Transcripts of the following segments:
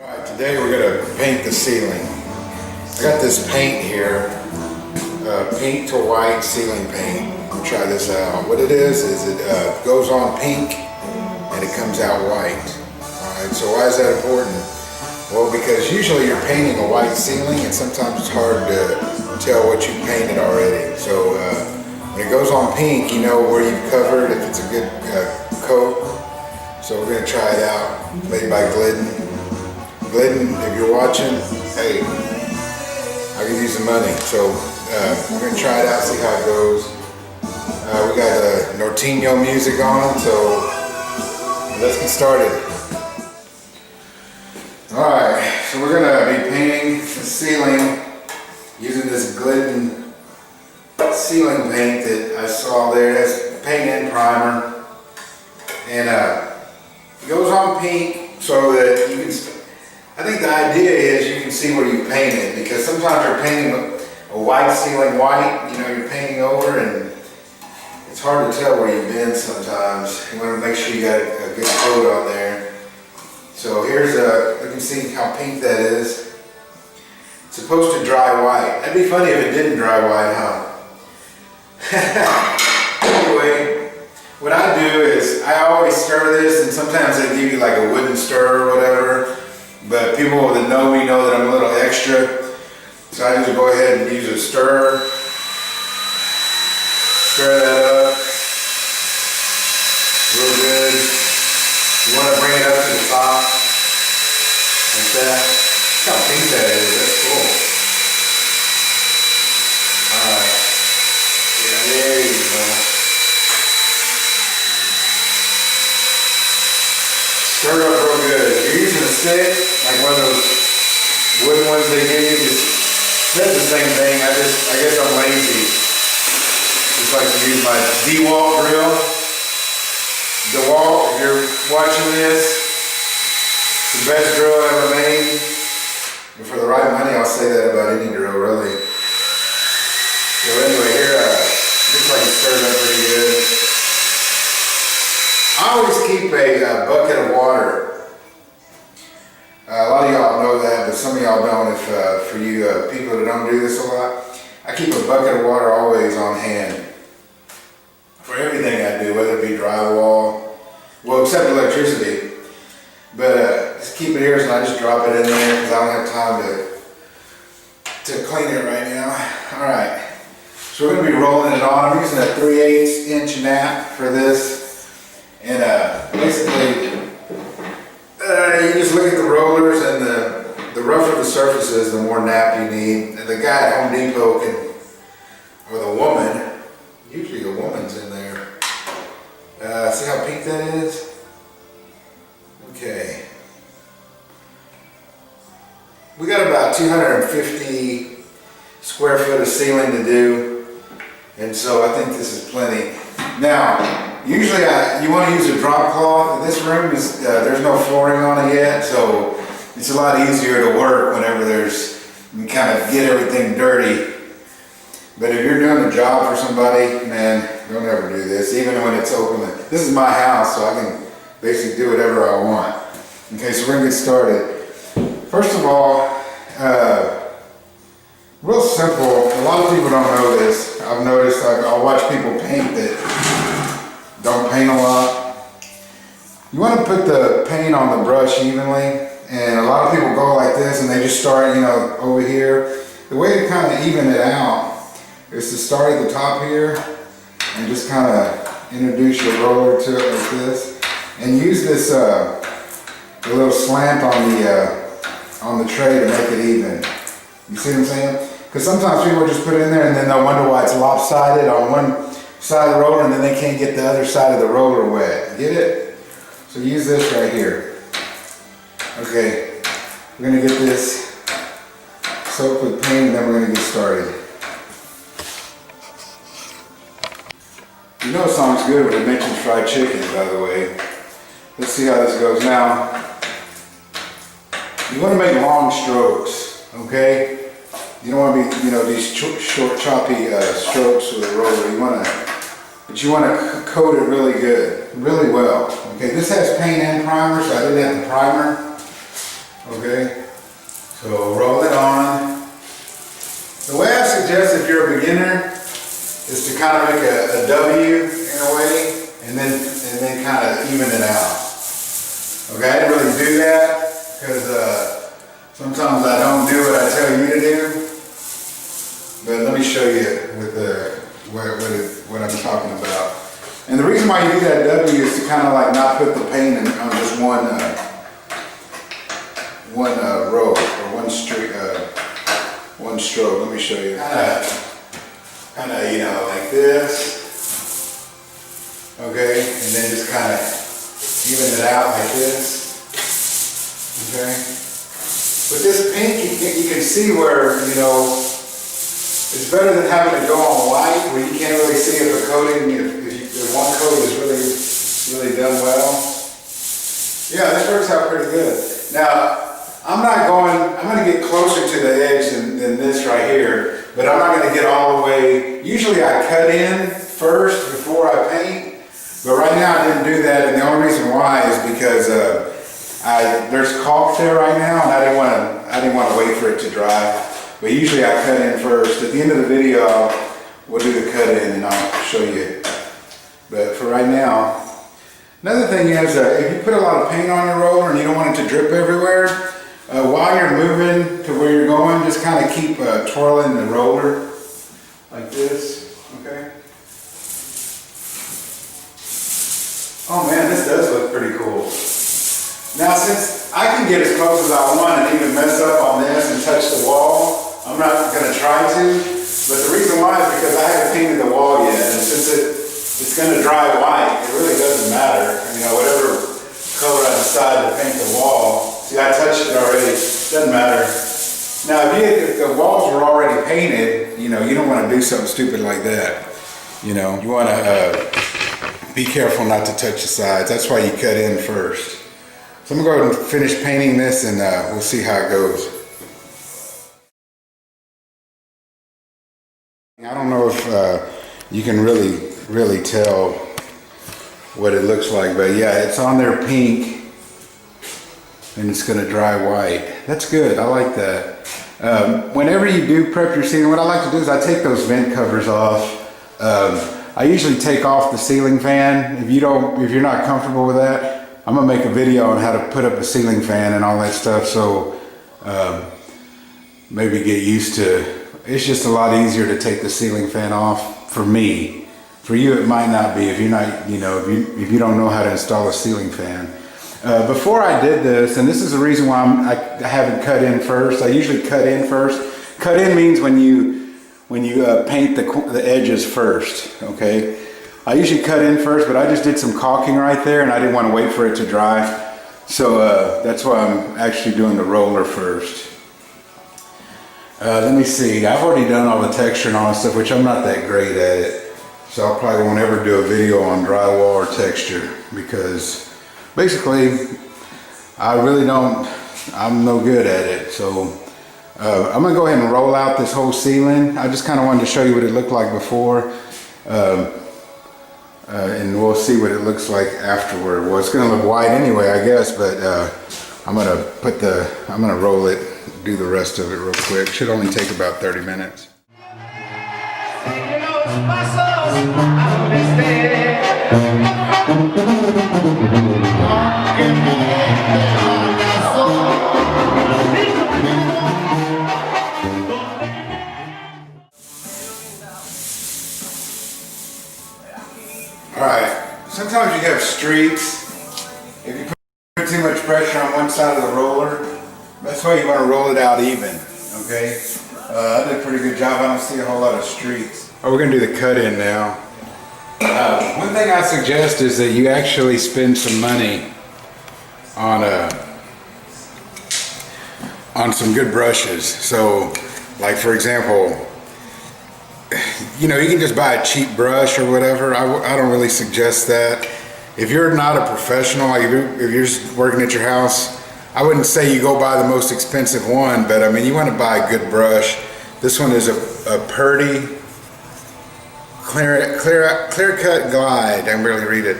Alright, today we're going to paint the ceiling. I got this paint here, pink to white ceiling paint. I'll try this out. What it is it goes on pink and it comes out white. Alright, so why is that important? Well, because usually you're painting a white ceiling and sometimes it's hard to tell what you painted already. So when it goes on pink, you know where you've covered, if it's a good coat. So we're going to try it out, made by GLIDDEN. GLIDDEN, if you're watching, hey, I can use the money. So we're going to try it out, see how it goes. We got Norteño music on, so let's get started. Alright, so we're going to be painting the ceiling using this GLIDDEN ceiling paint that I saw there. It has paint and primer. And it goes on pink so that you can... I think the idea is you can see where you painted, because sometimes you're painting a white ceiling white, you know, you're painting over and it's hard to tell where you've been sometimes. You want to make sure you got a good coat on there. So here's you can see how pink that is. It's supposed to dry white. That'd be funny if it didn't dry white, huh? Anyway, what I do is I always stir this, and sometimes they give you like a wooden stir or whatever. But people that know me know that I'm a little extra, so I just go ahead and use a stir. Stir that up real good. You want to bring it up to the top, like that. Look how pink that is, that's cool. Alright, yeah, there you go. Stir it up real good. If you're using a stick, like one of those wooden ones they give you, just does the same thing. I guess I'm lazy. Just like to use my DeWalt drill. DeWalt, if you're watching this, it's the best drill ever made. And for the right money, I'll say that about any drill, really. So anyway, here, looks like it's stirred up pretty good. I always keep a bucket of water. A lot of y'all know that, but some of y'all don't. If for you people that don't do this a lot, I keep a bucket of water always on hand for everything I do, whether it be drywall, well, except electricity. But just keep it here, so I just drop it in there because I don't have time to clean it right now. All right, so we're going to be rolling it on. I'm using a 3/8 inch nap for this. And basically, you just look at the rollers, and the rougher the surfaces, the more nap you need. And the guy at Home Depot can, or the woman, usually the woman's in there. See how pink that is? Okay. We got about 250 square foot of ceiling to do, and so I think this is plenty. Now, usually you want to use a drop cloth. This room is there's no flooring on it yet, so it's a lot easier to work whenever you kind of get everything dirty. But if you're doing a job for somebody, man, don't ever do this, even when it's open. This is my house, so I can basically do whatever I want. Okay, so we're gonna get started. First of all, real simple. A lot of people don't know this. I've noticed, I'll watch people paint that don't paint a lot. You want to put the paint on the brush evenly, and a lot of people go like this and they just start, you know, over here. The way to kind of even it out is to start at the top here and just kind of introduce your roller to it like this, and use this the little slant on the tray to make it even. You see what I'm saying? Because sometimes people just put it in there and then they'll wonder why it's lopsided on one side of the roller, and then they can't get the other side of the roller wet. Get it? So use this right here. Okay, we're gonna get this soaked with paint, and then we're gonna get started. You know it sounds good when it mentions fried chicken, by the way. Let's see how this goes. Now, you want to make long strokes, okay? You don't want to be, you know, these short, choppy strokes with a roller. But you want to coat it really good, really well. Okay, this has paint and primer, so I didn't have the primer. Okay, so roll it on. The way I suggest if you're a beginner is to kind of make a W in a way, and then kind of even it out. Okay, I didn't really do that because sometimes I don't do what I tell you to do. But let me show you with what I'm talking about. And the reason why you do that W is to kind of like not put the paint in on just one row or one stroke. Let me show you. Kind of, you know, like this. Okay, and then just kind of even it out like this. Okay. With this pink, you can see where, you know, it's better than having to go on white where you can't really see if a coating, if one coat is really done well. Yeah, this works out pretty good. Now, I'm going to get closer to the edge than this right here, but I'm not going to get all the way. Usually I cut in first before I paint, but right now I didn't do that, and the only reason why is because there's caulk there right now, and I didn't want to wait for it to dry. But usually I cut in first. At the end of the video, we'll do the cut in and I'll show you. But for right now, another thing is if you put a lot of paint on your roller and you don't want it to drip everywhere, while you're moving to where you're going, just kind of keep twirling the roller like this, okay? Oh man, this does look pretty cool. Now since I can get as close as I want and even mess up on this and touch the wall, I'm not going to try to, but the reason why is because I haven't painted the wall yet, and since it's going to dry white, it really doesn't matter. You know, whatever color I decide to paint the wall. See, I touched it already. Doesn't matter. Now, if the walls were already painted, you know, you don't want to do something stupid like that. You know, you want to be careful not to touch the sides. That's why you cut in first. So I'm going to go ahead and finish painting this, and we'll see how it goes. I don't know if you can really tell what it looks like, but yeah, it's on there pink and it's going to dry white. That's good. I like that. Whenever you do prep your ceiling, what I like to do is I take those vent covers off. I usually take off the ceiling fan. If you're not comfortable with that, I'm gonna make a video on how to put up a ceiling fan and all that stuff. So maybe get used to. It's just a lot easier to take the ceiling fan off for me. For you, it might not be if you're not, you know, if you don't know how to install a ceiling fan. Before I did this, and this is the reason why I haven't cut in first. I usually cut in first. Cut in means when you paint the edges first. Okay. I usually cut in first, but I just did some caulking right there, and I didn't want to wait for it to dry. So that's why I'm actually doing the roller first. Let me see, I've already done all the texture and all that stuff, which I'm not that great at it. So I probably won't ever do a video on drywall or texture because basically I'm no good at it. So I'm gonna go ahead and roll out this whole ceiling. I just kind of wanted to show you what it looked like before. And we'll see what it looks like afterward. Well, it's gonna look white anyway, I guess, but I'm gonna roll it, do the rest of it real quick. Should only take about 30 minutes. All right, sometimes you have streaks. If you put too much pressure on one side of the roller, that's why you want to roll it out even, okay? I did a pretty good job. I don't see a whole lot of streaks. Oh, we're gonna do the cut in now. One thing I suggest is that you actually spend some money on some good brushes. So, like for example, you know, you can just buy a cheap brush or whatever. I don't really suggest that. If you're not a professional, like if you're just working at your house, I wouldn't say you go buy the most expensive one, but I mean, you want to buy a good brush. This one is a Purdy clear cut glide. I can barely read it,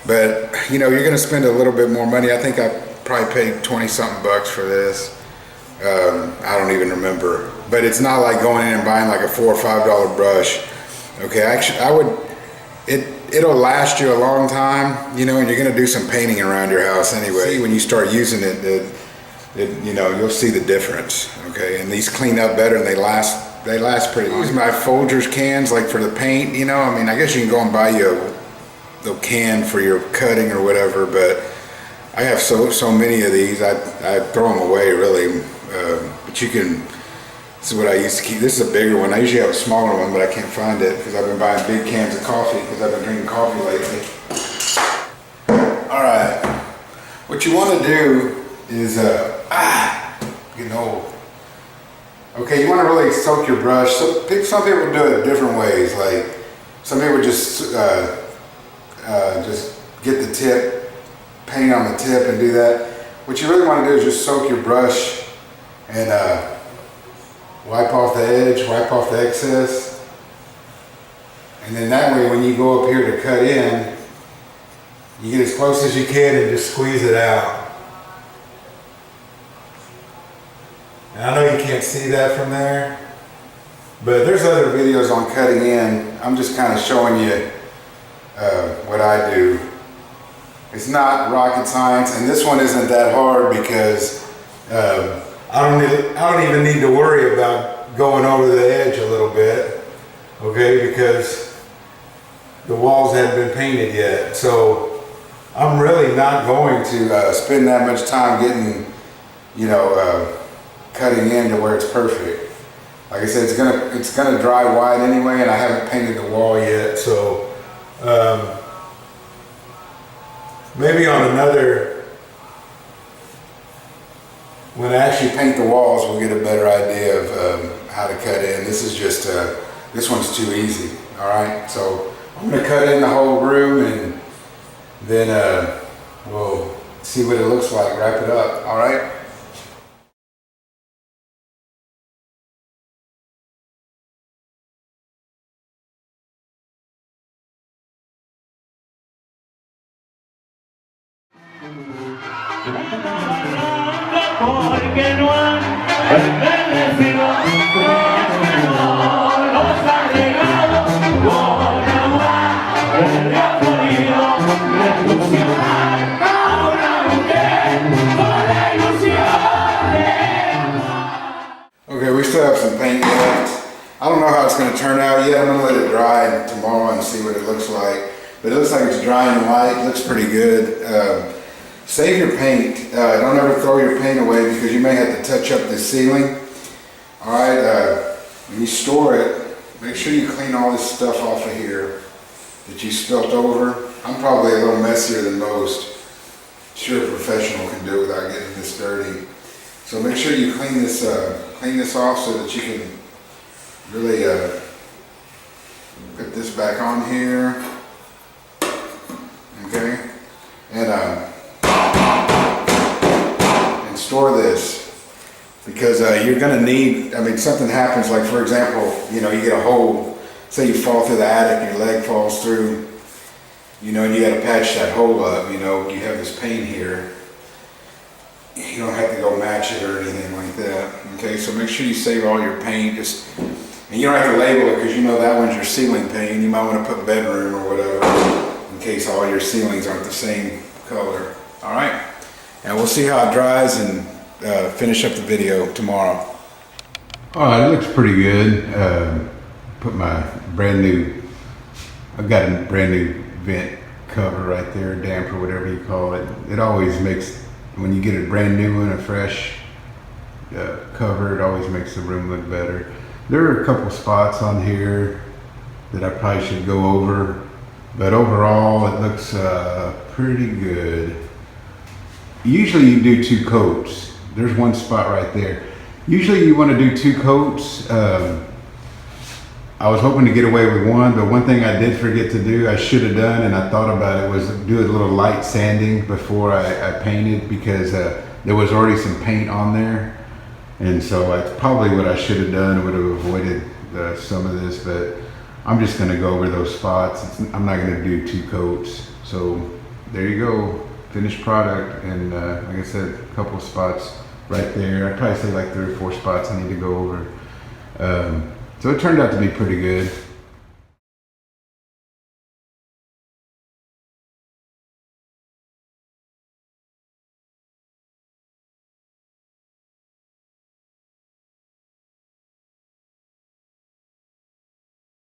but you know, you're going to spend a little bit more money. I think I probably paid 20 something bucks for this. I don't even remember, but it's not like going in and buying like a $4 or $5 brush. Okay, actually it'll last you a long time, you know, and you're gonna do some painting around your house anyway. See, when you start using it, you know, you'll see the difference. Okay, and these clean up better and they last pretty long. I use my Folgers cans like for the paint, you know. I mean, I guess you can go and buy you a can for your cutting or whatever, but I have so many of these, I throw them away really. But you can, this is what I used to keep. This is a bigger one. I usually have a smaller one, but I can't find it because I've been buying big cans of coffee because I've been drinking coffee lately. All right, what you want to do is, getting old. Okay, you want to really soak your brush. So some people do it different ways. Like some people just get the tip, paint on the tip and do that. What you really want to do is just soak your brush and wipe off the edge, wipe off the excess. And then that way when you go up here to cut in, you get as close as you can and just squeeze it out. And I know you can't see that from there, but there's other videos on cutting in. I'm just kind of showing you what I do. It's not rocket science, and this one isn't that hard because I don't even need to worry about going over the edge a little bit, okay, because the walls haven't been painted yet. So I'm really not going to spend that much time getting, you know, cutting in to where it's perfect. Like I said, it's gonna dry white anyway, and I haven't painted the wall yet, so maybe on another, when I actually paint the walls, we'll get a better idea of how to cut in. This is just, this one's too easy, all right? So I'm gonna cut in the whole room and then we'll see what it looks like, wrap it up, all right? Porque no han envejecido, no los ha llegado con agua del río Florido, revolucionar a una mujer con ilusiones. Okay, we still have some paint left. I don't know how it's going to turn out yet. I'm going to let it dry tomorrow and see what it looks like. But it looks like it's drying white. It looks pretty good. Save your paint. Don't ever throw your paint away because you may have to touch up the ceiling. All right, when you store it, make sure you clean all this stuff off of here that you spilt over. I'm probably a little messier than most. Sure, a professional can do it without getting this dirty. So make sure you clean this off so that you can really put this back on here. Okay, and store this because you're going to need, I mean, something happens, like for example, you know, you get a hole, say you fall through the attic and your leg falls through, you know, and you got to patch that hole up, you know, you have this paint here. You don't have to go match it or anything like that. Okay, so make sure you save all your paint. And you don't have to label it because you know that one's your ceiling paint. You might want to put bedroom or whatever in case all your ceilings aren't the same color. All right. And we'll see how it dries and finish up the video tomorrow. All right, it looks pretty good. Put my I've got a brand new vent cover right there, damper, whatever you call it. It always makes, when you get a brand new one, a fresh cover, it always makes the room look better. There are a couple spots on here that I probably should go over, but overall it looks pretty good. Usually you do 2 coats. There's one spot right there. Usually you want to do 2 coats. I was hoping to get away with 1, but one thing I did forget to do, I should have done, and I thought about it, was do a little light sanding before I painted, because there was already some paint on there. And so that's probably what I should have done. It would have avoided some of this, but I'm just going to go over those spots. I'm not going to do 2 coats. So there you go. finished product, and like I said, a couple of spots right there. I'd probably say like 3 or 4 spots I need to go over. So it turned out to be pretty good.